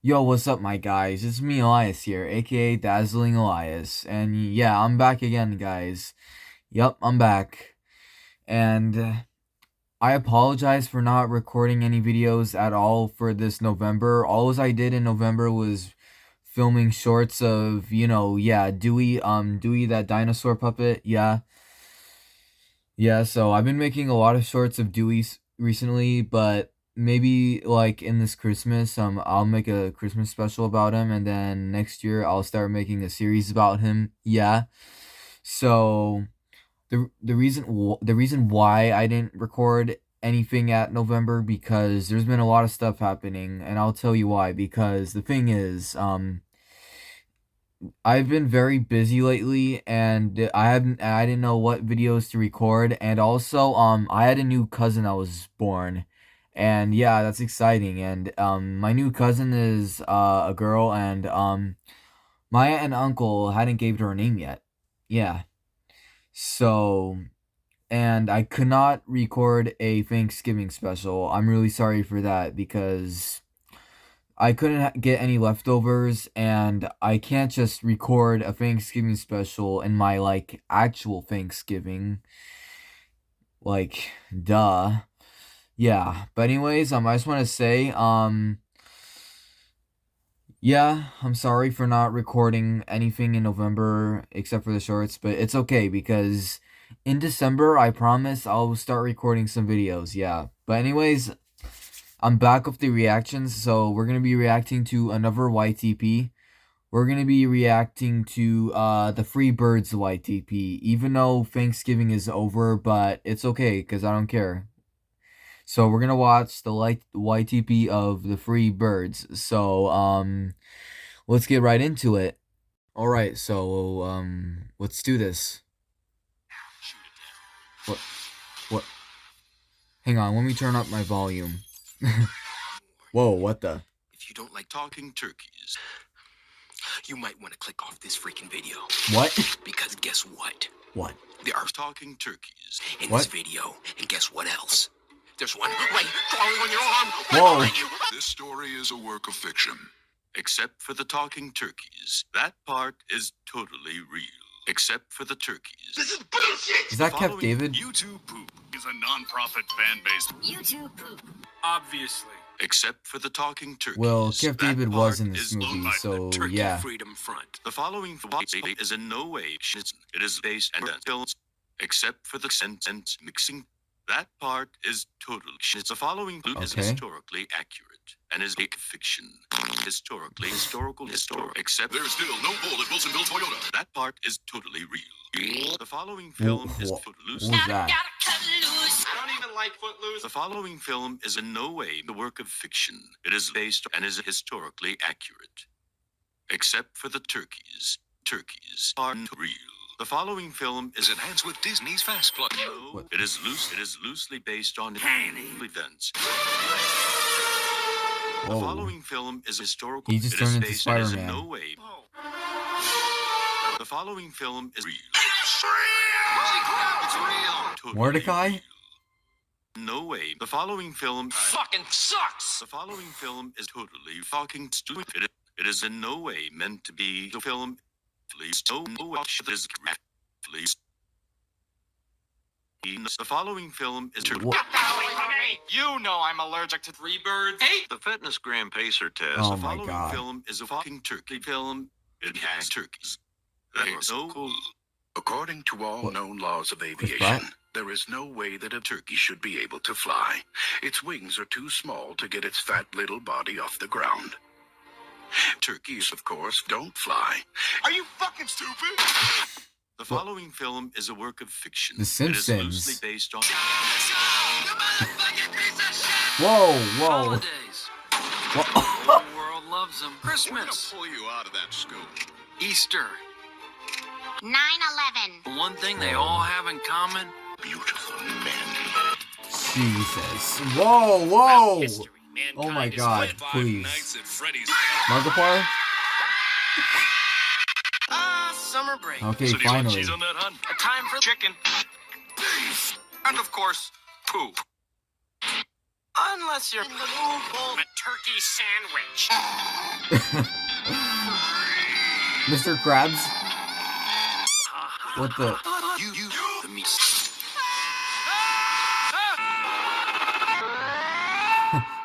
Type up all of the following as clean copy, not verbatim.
Yo, what's up, my guys? It's me, Elias here, aka Dazzling Elias. And yeah, I'm back again, guys. Yup, I'm back. And I apologize for not recording any videos at all for this November. All I did in November was filming shorts of, yeah, Dewey, that dinosaur puppet. Yeah. Yeah, so I've been making a lot of shorts of Dewey recently, but maybe like in this Christmas, I'll make a Christmas special about him, and then next year I'll start making a series about him. Yeah. So the reason why I didn't record anything at November because there's been a lot of stuff happening, and I'll tell you why. Because the thing is, I've been very busy lately and I didn't know what videos to record, and also I had a new cousin that was born. And yeah, that's exciting. And my new cousin is a girl, and my aunt and uncle hadn't gave her a name yet. Yeah. So, and I could not record a Thanksgiving special. I'm really sorry for that because I couldn't get any leftovers, and I can't just record a Thanksgiving special in my like actual Thanksgiving. Like, duh. Yeah. But anyways, I just want to say, yeah, I'm sorry for not recording anything in November except for the shorts, but it's okay because in December, I promise I'll start recording some videos. Yeah. But anyways, I'm back with the reactions, so we're gonna be reacting to another YTP. We're gonna be reacting to the Free Birds YTP, even though Thanksgiving is over, but it's okay because I don't care. So we're gonna watch the YTP of the Free Birds. So let's get right into it. All right, so let's do this. What? What? Hang on, let me turn up my volume. Whoa, what the? If you don't like talking turkeys, you might want to click off this freaking video. What? Because guess what? What? There are talking turkeys in What? this video. And guess what else? There's one right crawling on your arm. Whoa. Right you. This story is a work of fiction. Except for the talking turkeys. That part is totally real. Except for the turkeys. This is bullshit! Is that Kev David? YouTube Poop is a non-profit fan-based YouTube Poop. Obviously. Except for the talking turkeys. Well, Kev That David part was in this is movie, owned by so the Turkey yeah. Freedom Front. The following is in no way it is based on films, except for the sentence mixing. That part is total shit. The following is Okay. historically accurate and is a fiction. Historical, except There's still no bull at Wilsonville Toyota. that part is totally real. The following film is What footloose. was that? I don't even like Footloose. The following film is in no way the work of fiction. It is based and is historically accurate. Except for the turkeys. Turkeys are not real. The following film is Enhanced with Disney's Fast Plug. no, it is loosely based on events. The Whoa. following film is historical. He just It is turned into based and is in Spider-Man. no way. The following film is real. Holy crap, it's real! Totally Mordecai? real. No way. The following film Fucking sucks! The following film is totally fucking stupid. It is in no way meant to be the film. Please don't know this. Please. The following film is What? You know I'm allergic to Free Birds. Hey! the Fitness Gram Pacer test. Oh The my following God. film is a fucking turkey film. It has turkeys. That is so cool. According to all What? known laws of that? aviation, there is no way that a turkey should be able to fly. Its wings are too small to get its fat little body off the ground. Turkeys, of course, don't fly. Are you fucking stupid? The following film is a work of fiction. The It is Simpsons. loosely based on. Whoa, whoa. Holidays. What? The whole world loves them. We're gonna Christmas. pull you out of that scoop. Easter. 9/11. The one thing they all have in common. Beautiful men. Jesus. Whoa, whoa. History. Oh my Mankind is God, fled. please. Nights at Freddy's. Markiplier? Summer break. Okay, So do you want finally. cheese on that, hun? A time for chicken. And of course, poop. Unless you're in the mood for a turkey sandwich. Mr. Krabs? What the? You, the meat.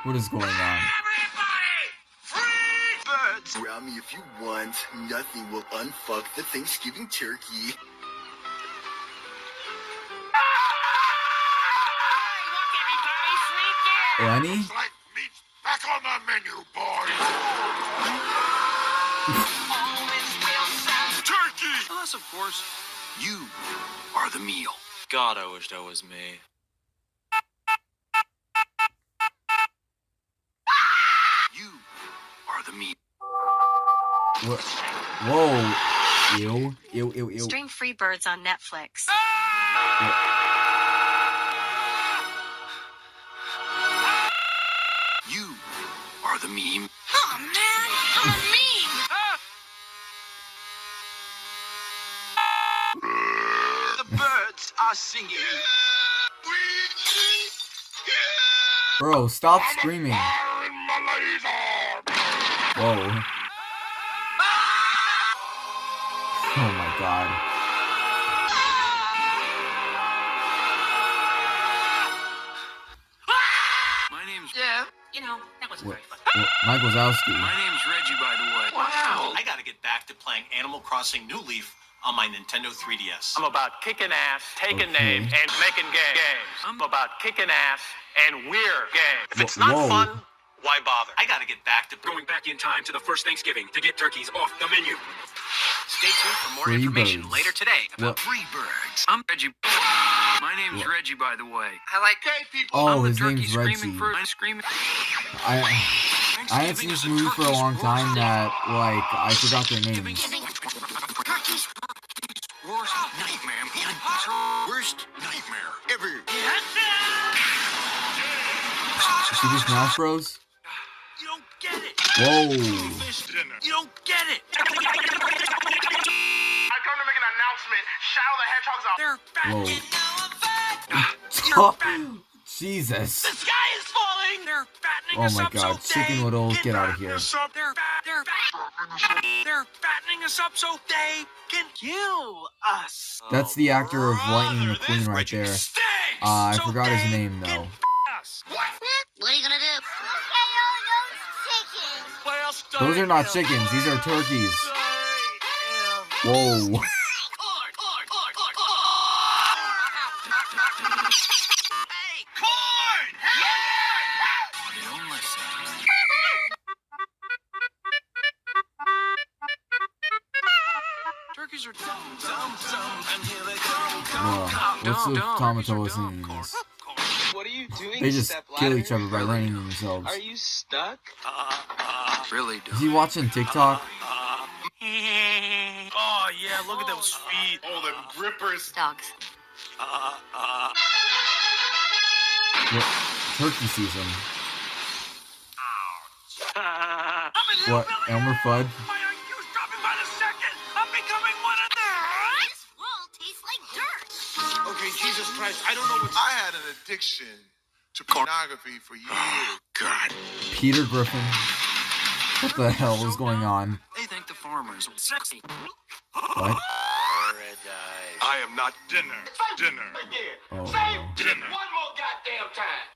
What is going on? Birds. Around me if you want. Nothing will unfuck the Thanksgiving turkey. Lenny? Like meat's back on the menu, boys. Turkey! Unless, of course, you are the meal. God, I wish that was me. You are the meal. What? Whoa. Ew. Ew, ew, ew. Stream Free Birds on Netflix. You are the meme. Oh man, how mean! The birds are singing. Bro, stop screaming. Whoa. Oh my god. My name's You know, that wasn't What? very fun. Mike Wazowski. My name's Reggie, by the way. Wow. I gotta get back to playing Animal Crossing New Leaf on my Nintendo 3DS. I'm about kicking ass, taking Okay. names, and making games. I'm about kicking ass, and we're games. If it's not Whoa. fun, why bother? I gotta get back to Going back in time to the first Thanksgiving to get turkeys off the menu. Stay tuned for more Free information birds. later today about What? Free birds. I'm Reggie. My name's What? Reggie, by the way. I like Hey, people. Oh, I'm the his turkey name's screaming Reggie. for screaming. I haven't seen this movie for a long time that, like, I forgot their names. Worst nightmare. Worst nightmare ever. Super Smash Bros? You don't get it. Whoa. You don't get it. I come to make an announcement. Shadow the Hedgehog's out. They're fat. Whoa. Jesus. The sky is falling. They're fattening Oh us my up god. so Chicken they Littles, can get out of here. They're fattening us up so they can kill us. That's the actor of Lightning McQueen right there. I So forgot his they name can though. f- us. What are you gonna do? Those are not chickens, these are turkeys. Whoa. Hey, corn! They don't listen. Turkeys are dumb, and here they come. What's the Tomato listening to this? What are you doing? They just kill each other by running themselves. Are you stuck? Really Is dumb. he watching TikTok? Oh yeah, look at those feet. Oh, them grippers. Dogs. What? Turkey season. I'm in What? Elmer Fudd? My IQ's dropping by the second. I'm becoming one of them. This wool tastes like dirt. Okay, Jesus Christ, I don't know what. I had an addiction to pornography for years. God. Peter Griffin? What the hell is going on? They think the farmers are sexy. What? I am not dinner. Dinner. Oh, no. Dinner. One more goddamn time.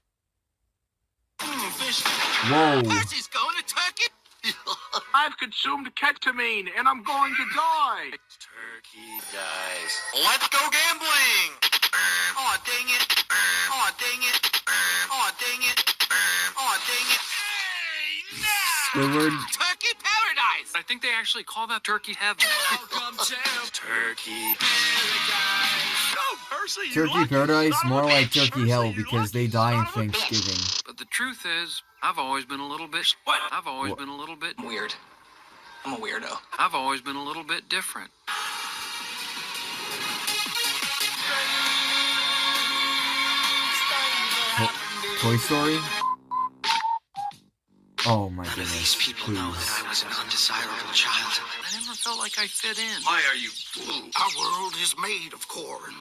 Whoa. He's going to Turkey. I've consumed ketamine, and I'm going to die. Turkey dies. Let's go gambling. Oh, dang it. Oh, dang it. Oh, dang it. Oh, dang it. Squidward? Turkey paradise. I think they actually call that turkey heaven. Welcome to Turkey paradise. Oh, Percy, Turkey Paradise? More like Turkey Hell because they die in Thanksgiving. But the truth is, I've always been a little bit. What? I've always What? been a little bit Weird. I'm a weirdo. I've always been a little bit different. Toy Story? Oh my None of goodness, these people know that please. I was an undesirable child. I never felt like I fit in. Why are you blue? Our world is made of corn.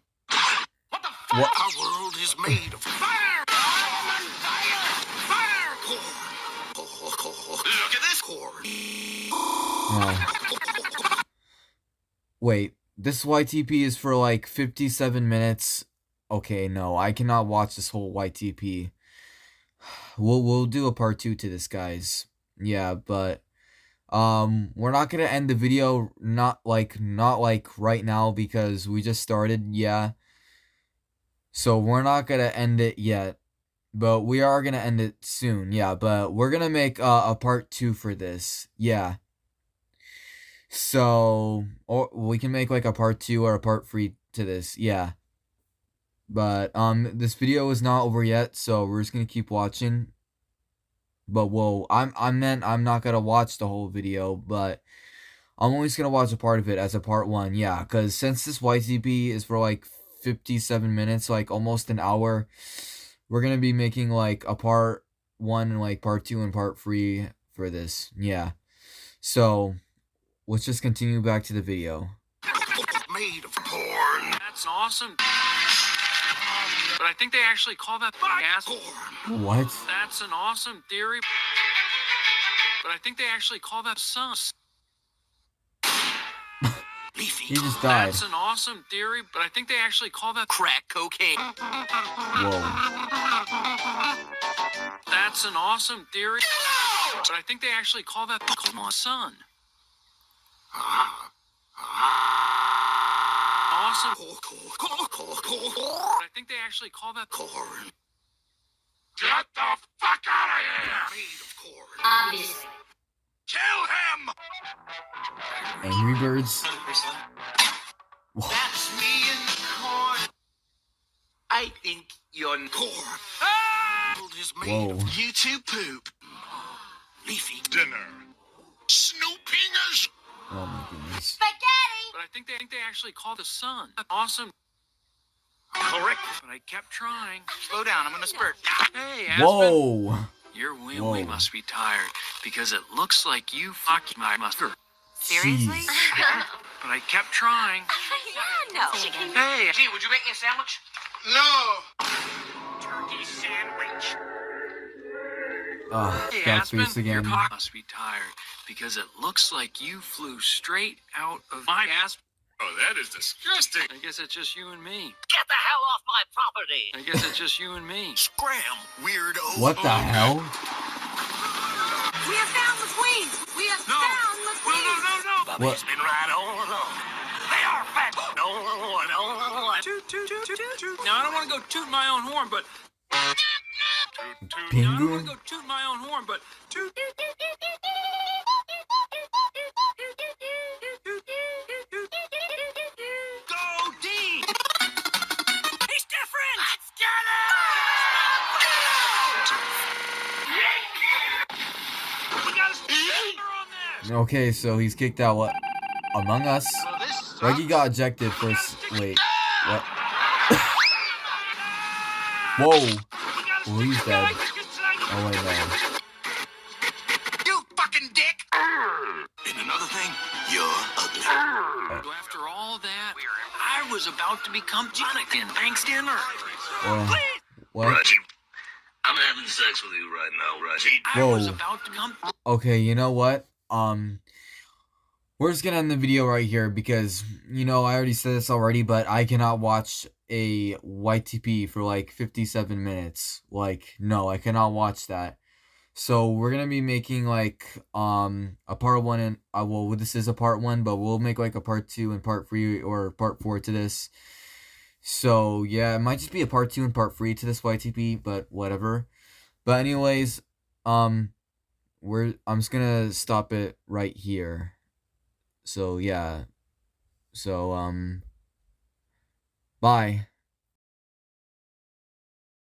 What? Our world is made of fire. Look at this corn. Oh. Wait, this YTP is for like 57 minutes. Okay, no, I cannot watch this whole YTP. We'll do a part 2 to this, guys. Yeah, but we're not gonna end the video not like right now because we just started, yeah. So we're not gonna end it yet, but we are gonna end it soon, yeah. But we're gonna make a part 2 for this, yeah. So or we can make like a part 2 or a part 3 to this, yeah. But this video is not over yet, so we're just gonna keep watching. But whoa, I'm not gonna watch the whole video, but I'm only just gonna watch a part of it as a part 1, yeah, because since this YTP is for like 57 minutes, like almost an hour, we're gonna be making like a part 1 and like part 2 and part 3 for this, yeah. So let's just continue back to the video. Made of corn. That's awesome. But I think they actually call that gas. What? That's an awesome theory. But I think they actually call that sun. He just died. That's an awesome theory, but I think they actually call that crack cocaine. Whoa. That's an awesome theory, but I think they actually call that sun. Awesome. But I think they actually call that Corn. Get the fuck out of here! Made of corn. Obviously. Kill him! Angry Birds? That's me in the corn. I think you're corn. Ah! Is made Whoa. of YouTube poop. Leafy dinner. Snoopingers. Oh my goodness. Spaghetti! But I think they actually call the sun. Awesome. Correct. But I kept trying. Slow down, I'm gonna spurt. Hey, Aspen. Whoa. Your wee Whoa. must be tired because it looks like you fucked my mustard. Seriously? Jeez. But I kept trying. Yeah, no. Hey, Gee, would you make me a sandwich? No. Turkey sandwich. hey, Got Aspen, face again. your cock must be tired because it looks like you flew straight out of my ass. Oh, that is disgusting. I guess it's just you and me. Get the hell off my property! I guess it's just you and me. Scram, weirdo. What the hell? We have found the queen. We have found the queen. No. What? Been right all along. They are fat. No. Toot, toot, toot, toot, toot. Now, I don't want to go toot my own horn, but... Now, I don't want Penguin? to go toot my own horn, but... Toot. Go, Dean! He's different! Let's get it! We got a sticker on this! Okay, so he's kicked out what? Among Us? So this is Reggie got ejected first. Wait, what? Whoa! Well, he's dead. Oh wait, no. You fucking dick. And another thing, you're ugly. After all that, I was about to become Jonathan. Thanks, dinner. What? Reggie, I'm having sex with you right now, Reggie. I was Whoa. about to become... Okay, you know what? We're just gonna end the video right here because, you know, I already said this already, but I cannot watch a YTP for like 57 minutes. Like, no, I cannot watch that. So we're gonna be making like a part 1 and well, this is a part 1, but we'll make like a part 2 and part 3 or part 4 to this. So yeah, it might just be a part 2 and part 3 to this YTP, but whatever. But anyways, I'm just gonna stop it right here. So yeah. So bye.